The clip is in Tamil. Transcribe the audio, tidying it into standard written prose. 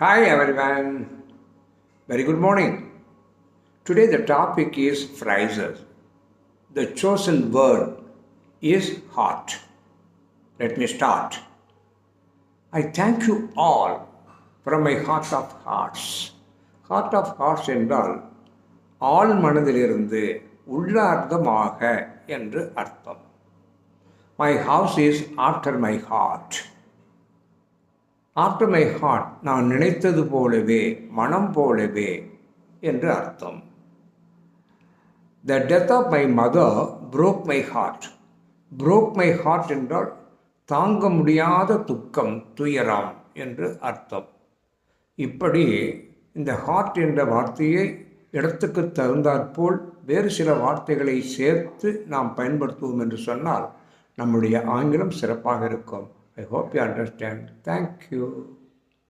Hi everyone, very good morning. Today the topic is phrases. The chosen word is heart. Let me start. I thank you all from my heart of hearts. Heart of hearts என்றால் ஆள் மனதிலிருந்து உள்ளார்த்தமாக என்று அர்த்தம். My house is after my heart. After my heart நான் நினைத்தது போலவே மனம் போலவே என்று அர்த்தம். The death of my mother broke my heart. Broke my heart என்றால் தாங்க முடியாத துக்கம் துயரம் என்று அர்த்தம். இப்படி இந்த ஹார்ட் என்ற வார்த்தையை இடத்துக்கு தகுந்தாற்போல் வேறு சில வார்த்தைகளை சேர்த்து நாம் பயன்படுத்துவோம் என்று சொன்னால் நம்முடைய ஆங்கிலம் சிறப்பாக இருக்கும். I hope you understand. Thank you.